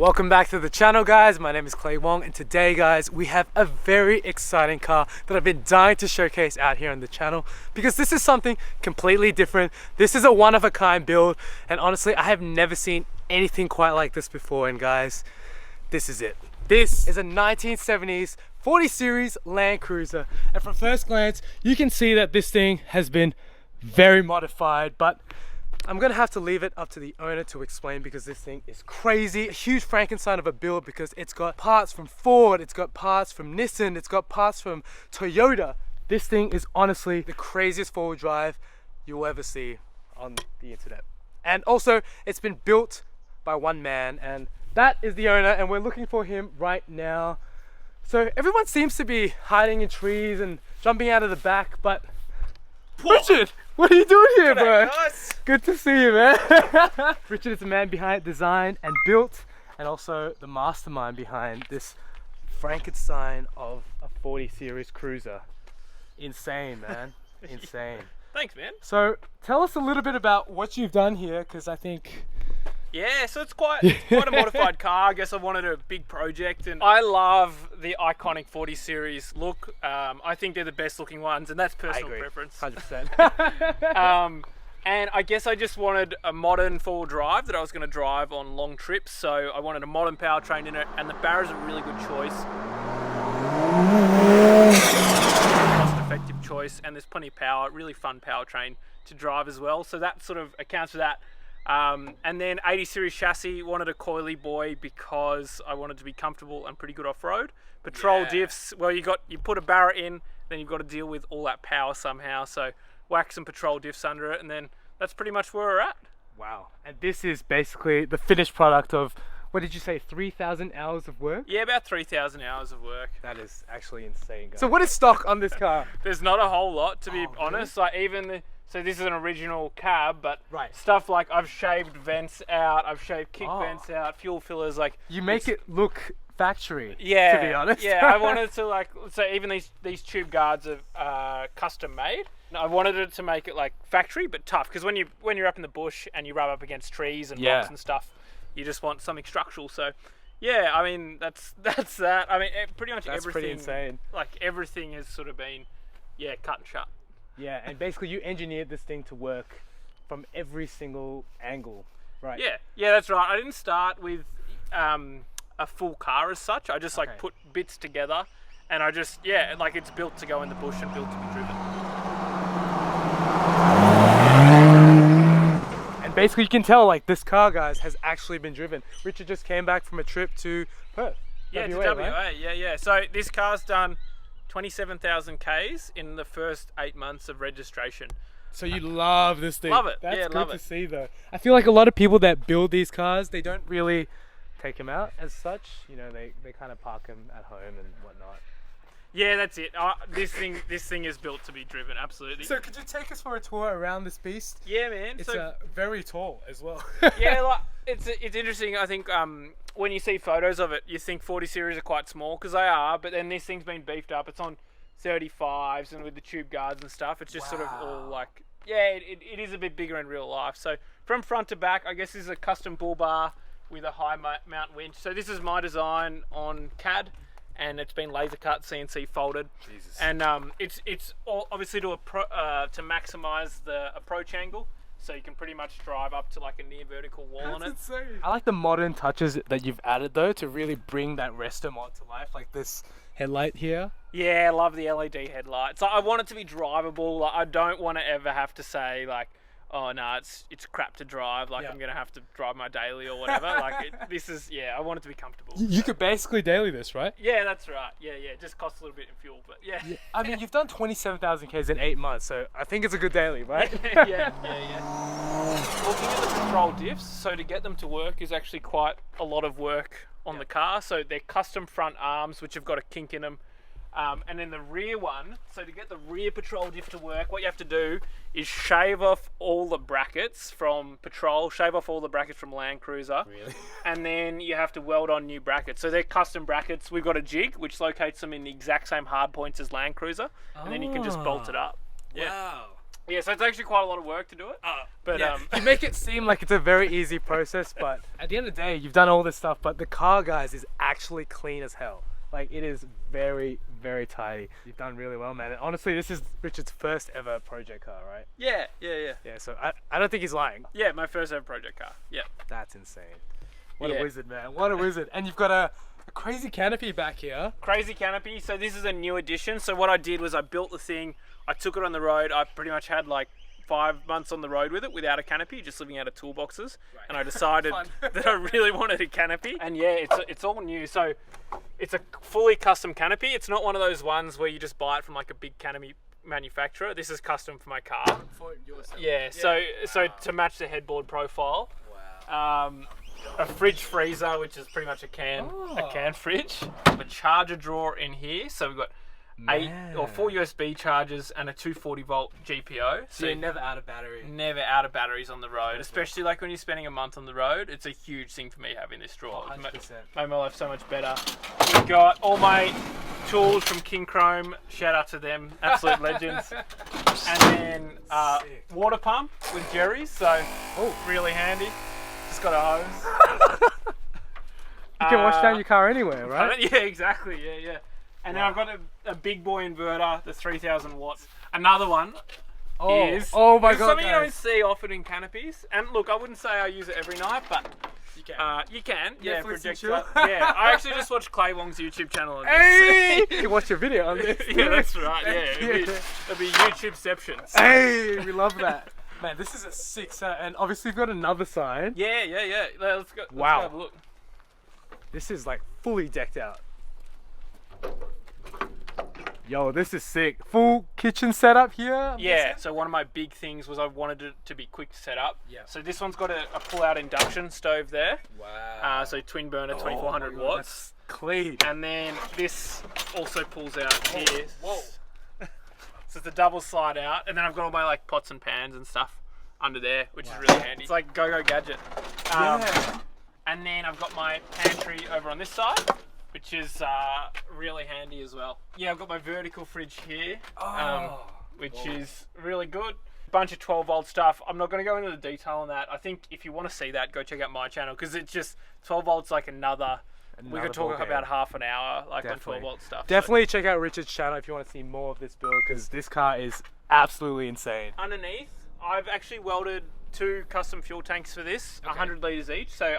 Welcome back to the channel, guys. My name is Clay Wong, and today, guys, we have a very exciting car that I've been dying to showcase out here on the channel because this is something completely different. This is a one-of-a-kind build, and honestly, I have never seen anything quite like this before. And guys, this is it. This is a 1970s 40 Series Land Cruiser, and from first glance, you can see that this thing has been very modified, but I'm gonna have to leave it up to the owner to explain because this thing is crazy. A huge Frankenstein of a build because it's got parts from Ford, it's got parts from Nissan, it's got parts from Toyota. This thing is honestly the craziest four-wheel drive you'll ever see on the internet. And also, it's been built by one man, and that is the owner, and we're looking for him right now. So everyone seems to be hiding in trees and jumping out of the back, but Richard, what are you doing here, bro? Guys. Good to see you, man. Richard is the man behind design and built, and also the mastermind behind this Frankenstein of a 40 Series Cruiser. Insane, man. Insane. Thanks, man. So tell us a little bit about what you've done here, because I think... Yeah, so it's quite a modified car. I guess I wanted a big project, and I love the iconic 40 Series look. I think they're the best looking ones, and that's personal preference. 100%. And I guess I just wanted a modern four-wheel drive that I was going to drive on long trips, so I wanted a modern powertrain in it, and the Barra's a really good choice. Cost-effective choice, and there's plenty of power, really fun powertrain to drive as well, so that sort of accounts for that. And then 80 Series chassis, wanted a coily boy because I wanted to be comfortable and pretty good off-road. Patrol diffs, well, you put a Barra in, then you've got to deal with all that power somehow, so whack some patrol diffs under it, and then that's pretty much where we're at. Wow. And this is basically the finished product of, what did you say, 3,000 hours of work? Yeah, about 3,000 hours of work. That is actually insane, guys. So what is stock on this car? There's not a whole lot, to be honest. Really? Like even so this is an original cab, but right. Stuff like I've shaved vents out, I've shaved kick vents out, fuel fillers, like you make it look factory. Yeah, to be honest. Yeah, I wanted to so even these tube guards are custom made. I wanted it to make it like factory but tough, because when you're up in the bush and you rub up against trees and rocks and stuff, you just want something structural. So yeah, I mean that's that. I mean pretty much everything. That's pretty insane. Like everything has sort of been cut and shut. Yeah, and basically you engineered this thing to work from every single angle, right? Yeah, that's right. I didn't start with a full car as such. I just like put bits together, and I just like it's built to go in the bush and built to be driven. And basically you can tell like this car, guys, has actually been driven. Richard just came back from a trip to Perth. Yeah, WA, to WA, right? yeah. So this car's done 27,000 Ks in the first 8 months of registration. So you love this thing. Love it. That's good to see, though. I feel like a lot of people that build these cars, they don't really take them out as such. You know, they kind of park them at home and whatnot. Yeah, that's it. This thing is built to be driven, absolutely. So could you take us for a tour around this beast? Yeah, man. It's very tall as well. Yeah, like it's interesting. I think when you see photos of it, you think 40 Series are quite small, because they are, but then this thing's been beefed up. It's on 35s and with the tube guards and stuff. It's just sort of all like, it is a bit bigger in real life. So from front to back, I guess this is a custom bull bar with a high mount winch. So this is my design on CAD, and it's been laser cut, CNC folded. Jesus. And it's all obviously to maximize the approach angle. So you can pretty much drive up to like a near vertical wall on it. Insane. I like the modern touches that you've added though to really bring that Restomod to life, like this headlight here. Yeah, I love the LED headlights. I want it to be drivable. Like, I don't want to ever have to say like, oh no, it's crap to drive. Like I'm gonna have to drive my daily or whatever. Like I want it to be comfortable. You could basically daily this, right? Yeah, that's right. Yeah. It just costs a little bit in fuel, but yeah. I mean, you've done 27,000 Ks in 8 months, so I think it's a good daily, right? Yeah. Looking at the control diffs, so to get them to work is actually quite a lot of work on the car. So they're custom front arms, which have got a kink in them. And then the rear one, so to get the rear patrol diff to work, what you have to do is shave off all the brackets from Patrol, shave off all the brackets from Land Cruiser. Really? And then you have to weld on new brackets. So they're custom brackets. We've got a jig, which locates them in the exact same hard points as Land Cruiser. And then you can just bolt it up. Yeah. Wow. Yeah, so it's actually quite a lot of work to do it. But yeah. You make it seem like it's a very easy process, but at the end of the day, you've done all this stuff, but the car, guys, is actually clean as hell. Like, it is very, very tidy. You've done really well, man. And honestly, this is Richard's first ever project car, right? yeah. Yeah, so I don't think he's lying. Yeah, my first ever project car. Yeah. That's insane. What a wizard, man. What a wizard. And you've got a crazy canopy back here. Crazy canopy. So this is a new addition. So what I did was I built the thing. I took it on the road. I pretty much had like 5 months on the road with it without a canopy, just living out of toolboxes. Right. And I decided that I really wanted a canopy. And yeah, it's all new. So it's a fully custom canopy. It's not one of those ones where you just buy it from like a big canopy manufacturer. This is custom for my car. For yourself. Yeah. So to match the headboard profile. Wow. A fridge freezer, which is pretty much a can fridge. A charger drawer in here. So we've got 4 USB chargers and a 240 volt GPO. So you're never out of battery. Never out of batteries on the road, especially like when you're spending a month on the road. It's a huge thing for me having this drawer. 100%. Made my life so much better. We've got all my tools from King Chrome. Shout out to them, absolute legends. And then water pump with Jerry's, so really handy. Just got a hose. You can wash down your car anywhere, right? Yeah, exactly. Yeah. And then I've got a big boy inverter, the 3000 watts. Another one is my god, something you don't see often in canopies. And look, I wouldn't say I use it every night, but you can. You can. Yeah, Netflix yeah. I actually just watched Clay Wong's YouTube channel on this. Hey, you can watch your video on this. Yeah, that's right. Yeah, it'll be YouTubeceptions. Hey, we love that. Man, this is a sick set, and obviously you've got another side. Yeah. Let's go. Let's go have a look. This is like fully decked out. Yo, this is sick. Full kitchen setup here. Yeah, so one of my big things was I wanted it to be quick to set up. Yeah. So this one's got a pull-out induction stove there. Wow. So twin burner, 2400 watts. That's clean. And then this also pulls out here. Whoa. So it's a double slide out, and then I've got all my like pots and pans and stuff under there, which is really handy. It's like go gadget. Yeah. And then I've got my pantry over on this side, which is really handy as well. Yeah, I've got my vertical fridge here, which is really good. Bunch of 12 volt stuff. I'm not going to go into the detail on that. I think if you want to see that, go check out my channel, because it's just 12 volts like another we could talk about half an hour like on 12 volt stuff. Definitely check out Richard's channel if you want to see more of this build, because this car is absolutely insane. Underneath, I've actually welded 2 custom fuel tanks for this, 100 litres each. So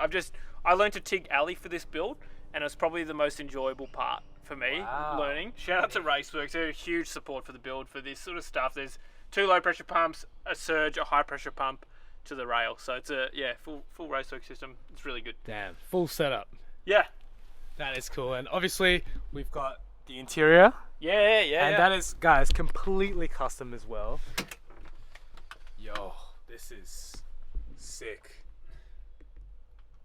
I learned to TIG alley for this build, and it's probably the most enjoyable part for me, learning. Shout out to Raceworks, they're a huge support for the build for this sort of stuff. There's 2 low pressure pumps, a surge, a high pressure pump to the rail. So it's a full Raceworks system. It's really good. Damn, full setup. Yeah. That is cool. And obviously we've got the interior. Yeah. And that is, guys, completely custom as well. Yo, this is sick.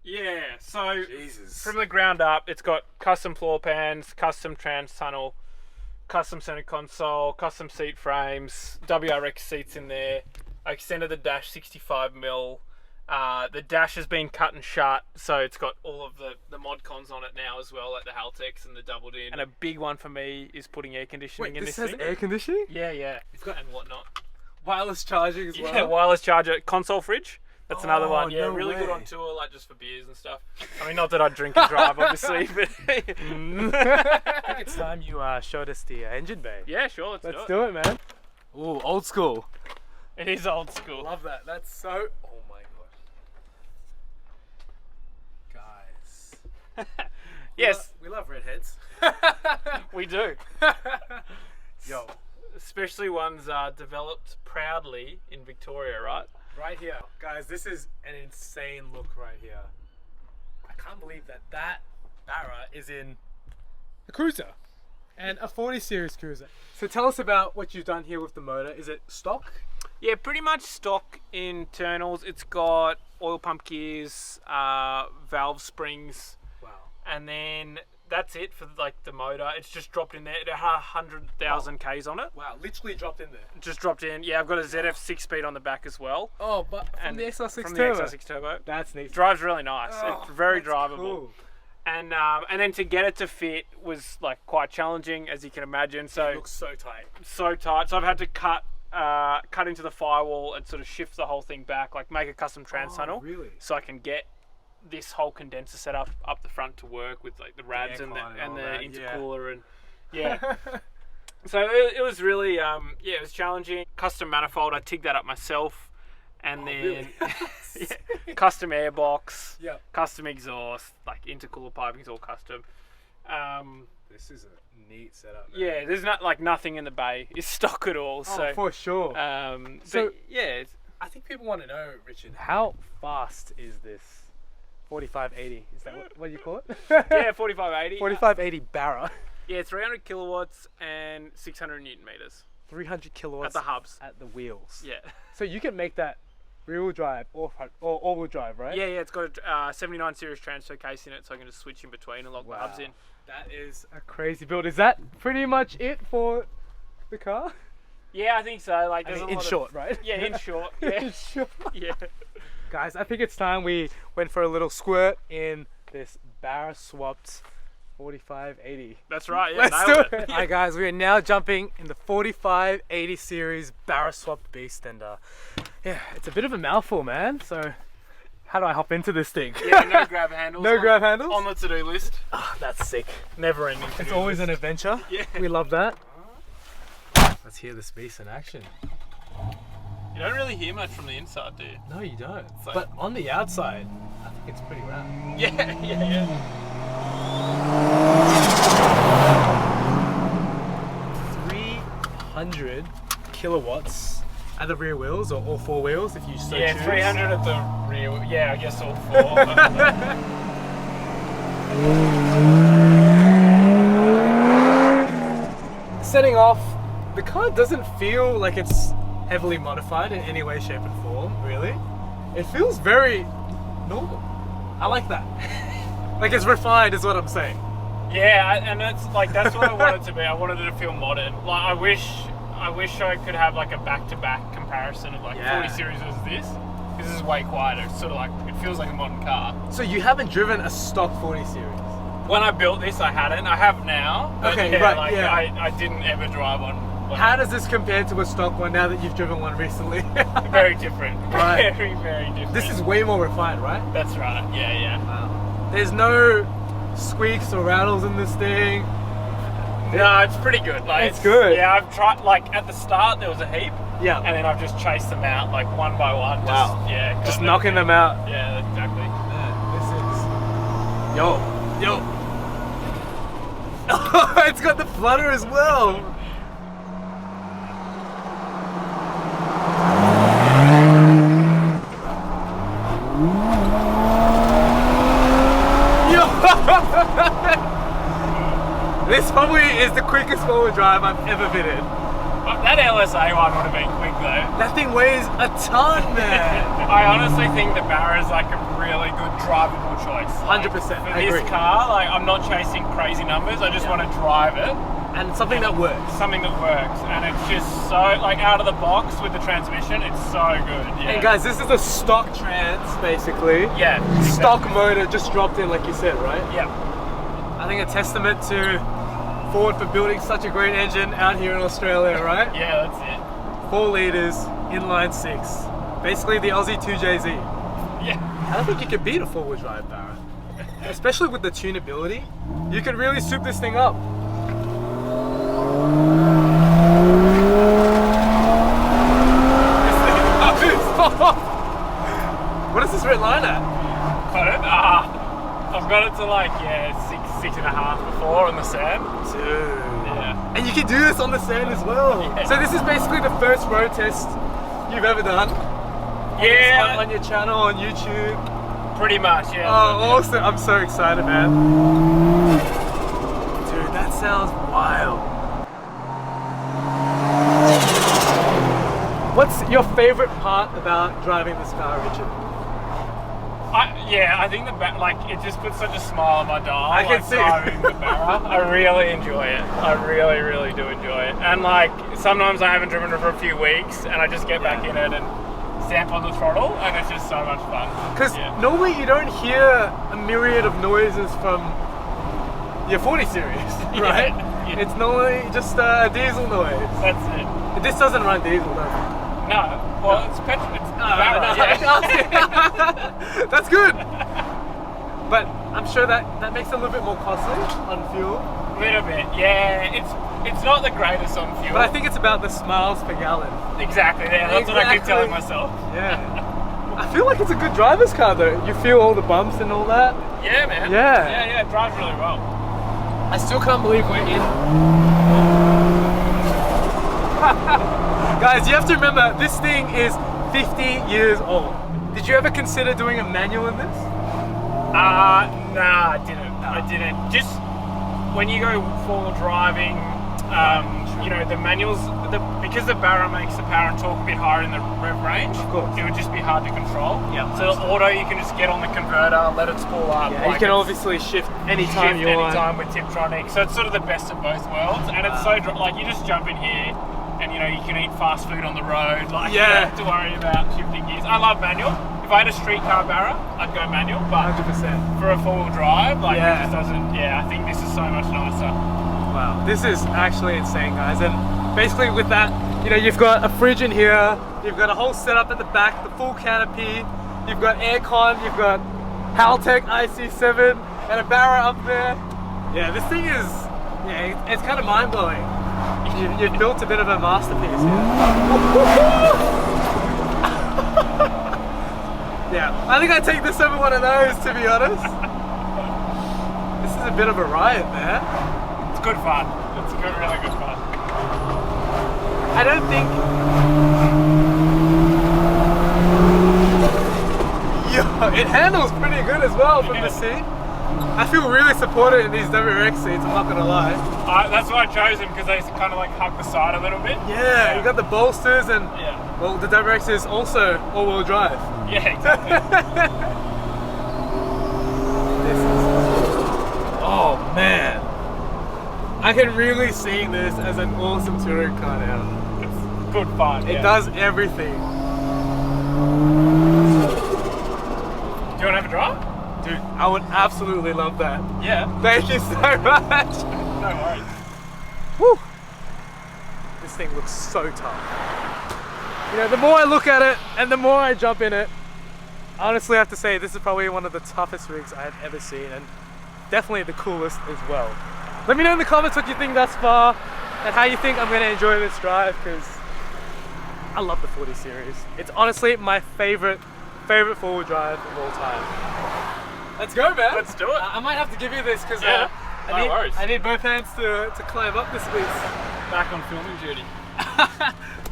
Yeah, so Jesus. From the ground up, it's got custom floor pans, custom trans tunnel, custom center console, custom seat frames, WRX seats in there. I extended the dash 65mm. The dash has been cut and shut, so it's got all of the mod cons on it now as well, like the Haltex and the doubled in. And a big one for me is putting air conditioning in this thing. This has air conditioning? Yeah. It's got and whatnot. Wireless charging as well? Yeah, wireless charger. Console fridge. That's another one. Yeah, no really way. good on tour, like just for beers and stuff. I mean, not that I drink and drive, obviously, but I think it's time you showed us the engine bay. Yeah, sure, Let's do it, man. Ooh, old school. It is old school. Love that. That's so... Oh my god. Guys. Yes. We love redheads. We do. Yo. Especially ones developed proudly in Victoria, right? Right here. Guys, this is an insane look right here. I can't believe that Barra is in a cruiser. And a 40 series cruiser. So tell us about what you've done here with the motor. Is it stock? Yeah, pretty much stock internals. It's got oil pump gears, valve springs. Wow. And then that's it for like the motor. It's just dropped in there. It had 100,000 Ks on it. Wow, literally dropped in there. Just dropped in. Yeah, I've got a ZF 6-speed on the back as well. Oh, but from the XR6 from Turbo. the XR6 Turbo. That's neat. Drives really nice. Oh, it's very that's drivable. Cool. And then to get it to fit was like quite challenging, as you can imagine. So it looks so tight. So tight. So I've had to cut cut into the firewall and sort of shift the whole thing back, like make a custom trans tunnel. Really? So I can get this whole condenser set up the front to work with like the rads and the intercooler and yeah. So it was really it was challenging. Custom manifold, I tigged that up myself, and then really? Custom airbox, custom custom exhaust, like intercooler piping's all custom. This is a neat setup, man. Yeah, there's nothing in the bay. It's stock at all. Oh, So for sure. so yeah, I think people want to know, Richard, how fast is this 4580? Is that what you call it? yeah, 4580. 4580 Barra. Yeah, 300 kilowatts and 600 newton meters 300 kilowatts at the hubs. at the wheels. Yeah. So you can make that rear-wheel drive or all-wheel drive, right? Yeah, it's got a 79 series transfer case in it, so I can just switch in between and lock the hubs in. That is a crazy build. Is that pretty much it for the car? Yeah, I think so. Like, I there's mean, a in lot short, right? Yeah, in short. Yeah. In short. Yeah. Guys, I think it's time we went for a little squirt in this Barra swapped 4580. That's right. Yeah, Let's nailed do it. it. Alright guys, we are now jumping in the 4580 series Barra swapped beast, and yeah, it's a bit of a mouthful, man. So how do I hop into this thing? Yeah, no grab handles. No grab handles? On the to-do list. Oh, that's sick. Never ending. It's always an adventure. Yeah. We love that. Let's hear this beast in action. You don't really hear much from the inside, do you? No, you don't. So- But on the outside, I think it's pretty rad. Yeah. 300 kilowatts at the rear wheels, or all four wheels, if you so Yeah, choose. 300 at the rear. Yeah, I guess all four. Setting off, the car doesn't feel like it's heavily modified in any way, shape, and form, really. It feels very normal. I like that. Like, it's refined, is what I'm saying. Yeah, and that's what I wanted to be. I wanted it to feel modern. Like, I wish I could have like a back-to-back comparison of like 40 series versus this. Because this is way quieter. It's sort of like, it feels like a modern car. So you haven't driven a stock 40 series? When I built this, I hadn't. I have now. But Okay, yeah, right, like, yeah. I didn't ever drive one. How does this compare to a stock one now that you've driven one recently? Very different. Right. Very, very different. This is way more refined, right? That's right. Yeah. Wow. There's no squeaks or rattles in this thing. No, it's pretty good. Like, It's good. Yeah, I've tried. Like at the start, there was a heap. Yeah. And then I've just chased them out like one by one. Wow. Just Just knocking them out. Yeah, exactly. This is... Yo. It's got the flutter as well. Yo. This probably is the quickest forward drive I've ever been in. That LSA one would have been quick though. That thing weighs a ton, man. I honestly think the Barra is like a really good drivable choice. 100%. For I this agree. car, like I'm not chasing crazy numbers. I just want to drive it. And something that works. Something that works, and it's just so like out of the box with the transmission. It's so good. Yeah. And guys, this is a stock trans, basically. Yeah. Stock motor just dropped in, like you said, right? Yeah. I think a testament to Ford for building such a great engine out here in Australia, right? Yeah, that's 4 litres, inline 6. Basically the Aussie 2JZ. it. Yeah. I don't think you can beat a 4-wheel drive Barra. Especially with the tunability. You can really soup this thing up. What is this red line at? Got it? I've got it to like, six and a half before on the sand. Dude. Yeah. And you can do this on the sand as well. Yeah. So this is basically the first road test you've ever done? Yeah. On your channel, on YouTube? Pretty much, yeah. Oh, awesome. I'm so excited, man. Dude, that sounds wild. What's your favorite part about driving this car, Richard? I think it just puts such a smile on my dial. I can see. Driving the Barra. I really enjoy it. I really, really do enjoy it. And like sometimes I haven't driven it for a few weeks, and I just get back in it and stamp on the throttle, and it's just so much fun. Because normally you don't hear a myriad of noises from your 40 series, right? Yeah. It's normally just a diesel noise. That's it. This doesn't run diesel, does it? No. Well, it's petrol. It's Barra. Yeah. That's good. But I'm sure that makes it a little bit more costly on fuel. A little bit, yeah. It's not the greatest on fuel. But I think it's about the miles per gallon. Exactly, yeah. That's what I keep telling myself. Yeah. I feel like it's a good driver's car though. You feel all the bumps and all that. Yeah, man. Yeah. Yeah, it drives really well. I still can't believe we're in. Guys, you have to remember, this thing is 50 years old. Did you ever consider doing a manual in this? Nah, I didn't. I didn't. Just when you go four-wheel driving, you know, the manuals, because the Barra makes the power and torque a bit higher in the rev range, of course, it would just be hard to control. Yeah. So the auto, you can just get on the converter, let it spool up. Yeah, like you can obviously shift anytime you want. Anytime with Tiptronic. So it's sort of the best of both worlds, and it's so like you just jump in here. And you know, you can eat fast food on the road, like you don't have to worry about shifting gears. I love manual. If I had a streetcar Barra, I'd go manual, but 100%. For a four-wheel drive, like it just doesn't, I think this is so much nicer. Wow, this is actually insane, guys. And basically with that, you know, you've got a fridge in here, you've got a whole setup at the back, the full canopy, you've got aircon, you've got Haltech IC7, and a Barra up there. Yeah, this thing is, it's kind of mind-blowing. You've built a bit of a masterpiece here. Yeah, I think I'd take this over one of those, to be honest. This is a bit of a riot, man. It's good fun. It's good, really good fun. I don't think... Yo, it handles pretty good as well from the seat. I feel really supported in these WRX seats, I'm not gonna lie. That's why I chose them, because they kind of like hug the side a little bit. Yeah, you got the bolsters and well, the WRX is also all-wheel drive. Yeah, exactly. Oh man, I can really see this as an awesome touring car now. It's good fun. It does everything. Do you want to have a drive? Dude, I would absolutely love that. Yeah. Thank you so much. No worries. Whew. This thing looks so tough. You know, the more I look at it and the more I jump in it, I honestly have to say this is probably one of the toughest rigs I have ever seen, and definitely the coolest as well. Let me know in the comments what you think thus far and how you think I'm going to enjoy this drive, because I love the 40 series. It's honestly my favorite four-wheel drive of all time. Let's go, man. Let's do it. I might have to give you this because I need both hands to climb up this piece. Back on filming duty.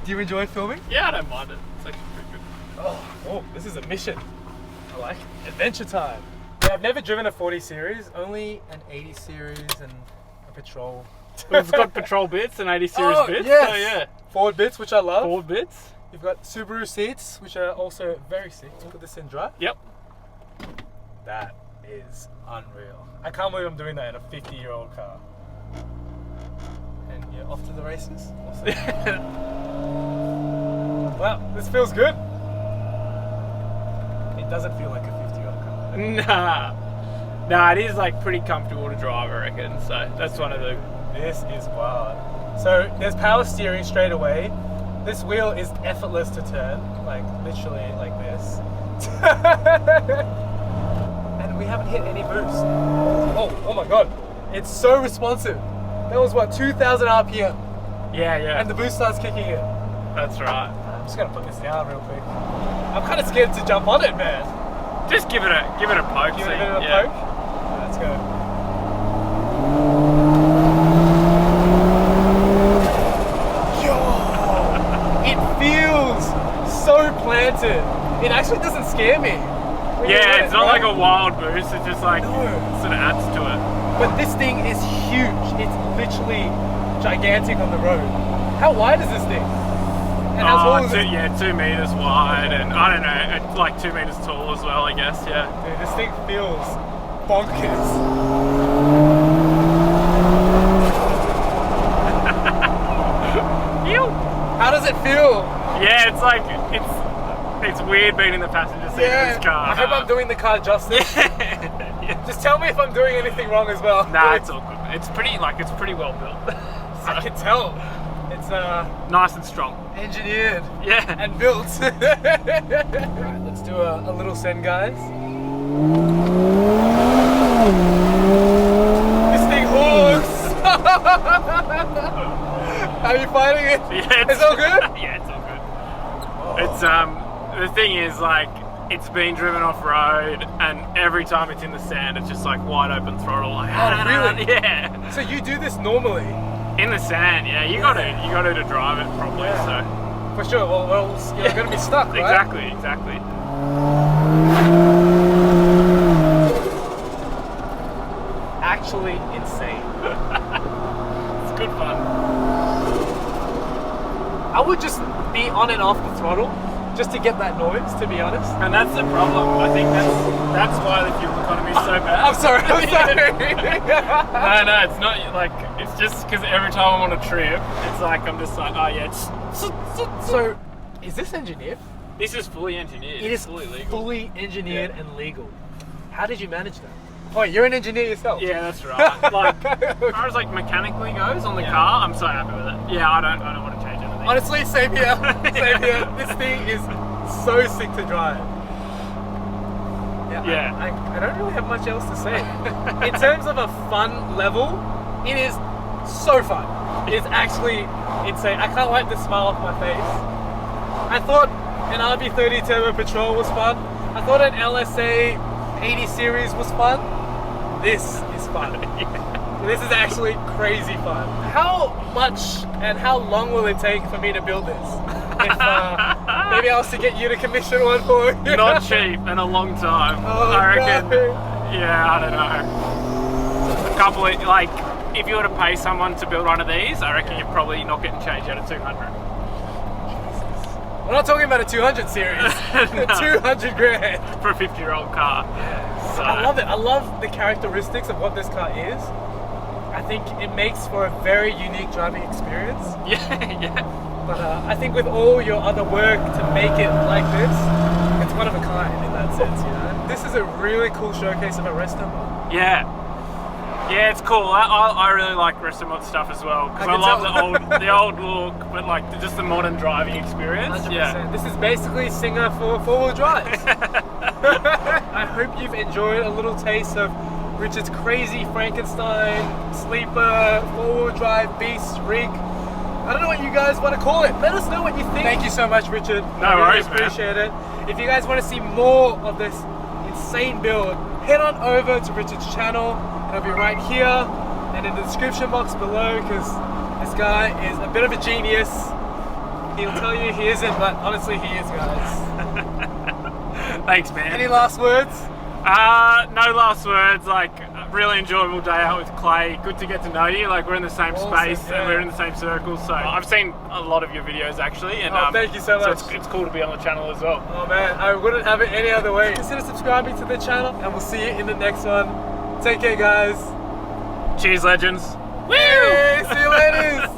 Do you enjoy filming? Yeah, I don't mind it. It's actually pretty good. Oh, this is a mission. I like it. Adventure time. Yeah, I've never driven a 40 series, only an 80 series and a Patrol. It's got Patrol bits and 80 series bits. Yes. So yeah. Ford bits, which I love. Ford bits. You've got Subaru seats, which are also very sick. Let's put this in drive. Yep. That is unreal. I can't believe I'm doing that in a 50-year-old car. And you're off to the races? Awesome. Wow, this feels good. It doesn't feel like a 50-year-old car. Nah, it is like pretty comfortable to drive, I reckon. So that's one of the... This is wild. So there's power steering straight away. This wheel is effortless to turn, like literally like this. And we haven't hit any boost. Oh my god. It's so responsive. That was what, 2,000 RPM? Yeah. And the boost starts kicking in. That's right. I'm just gonna put this down real quick. I'm kind of scared to jump on it, man. Just give it a poke. Give it a bit of a poke. Yeah, let's go. So planted. It actually doesn't scare me. Yeah, it's not like a wild boost, it just like sort of adds to it. But this thing is huge. It's literally gigantic on the road. How wide is this thing? And how tall is it? Yeah, 2 meters wide, and I don't know, it's like 2 meters tall as well, I guess, yeah. Dude, this thing feels bonkers. How does it feel? Yeah, it's like, it's weird being in the passenger seat of this car. I hope I'm doing the car justice. Yeah. Just tell me if I'm doing anything wrong as well. Nah, it's all good. It's pretty well built. I can tell. It's nice and strong. engineered Yeah. and built. Alright, let's do a little send, guys. This thing hooks! Are you fighting it? Yeah, it's all good? Yeah, it's all good. It's the thing is, like, it's been driven off road, and every time it's in the sand, it's just like wide open throttle. Like, Oh, really? Yeah. So you do this normally? In the sand, yeah. You got to drive it properly. Yeah. So. For sure. Well, you're going to be stuck, right? Exactly. Actually insane. It's good fun. I would just be on and off the throttle just to get that noise, to be honest. And that's the problem. I think that's why the fuel economy is so bad. I'm sorry. No, it's not like, it's just because every time I'm on a trip, it's like I'm just like, oh yeah, So, is this engineered? this is fully engineered. It is fully legal. fully engineered and legal. How did you manage that? Oh, you're an engineer yourself. Yeah, that's right. Like, as far as like mechanically goes on the car, I'm so happy with it. Yeah, I don't want to change anything. Honestly, same here. Same here. This thing is so sick to drive. Yeah. I don't really have much else to say. In terms of a fun level, it is so fun. It's actually insane. I can't wipe the smile off my face. I thought an RB30 Turbo Patrol was fun. I thought an LSA 80 series was fun. This is fun. This is actually crazy fun. How much and how long will it take for me to build this? If maybe I was to get you to commission one for me. Not cheap and a long time. Oh, I reckon. no. Yeah, I don't know. A couple of, like, if you were to pay someone to build one of these, I reckon you're probably not getting change out of 200. We're not talking about a 200 series. No. 200 grand. For a 50-year-old car. So, I love it. I love the characteristics of what this car is. I think it makes for a very unique driving experience. Yeah. But I think with all your other work to make it like this, it's one of a kind in that sense, you know? This is a really cool showcase of a Restomod. Yeah, it's cool. I really like Restomod stuff as well because I love the old look, but like just the modern driving experience. 100%. Yeah. This is basically Singer for four-wheel drives. I hope you've enjoyed a little taste of Richard's crazy Frankenstein sleeper four-wheel drive beast rig. I don't know what you guys want to call it. Let us know what you think. Thank you so much, Richard. No worries, man. Appreciate it. If you guys want to see more of this insane build, head on over to Richard's channel. It'll be right here and in the description box below, because this guy is a bit of a genius. He'll tell you he isn't, but honestly he is, guys. Thanks, man. Any last words? No last words. Like, really enjoyable day out with Clay. Good to get to know you. Like, we're in the same space and we're in the same circle. So I've seen a lot of your videos actually, and thank you so much. So it's cool to be on the channel as well. Oh man, I wouldn't have it any other way. Consider subscribing to the channel, and we'll see you in the next one. Take care, guys. Cheers, legends. Woo! See you later.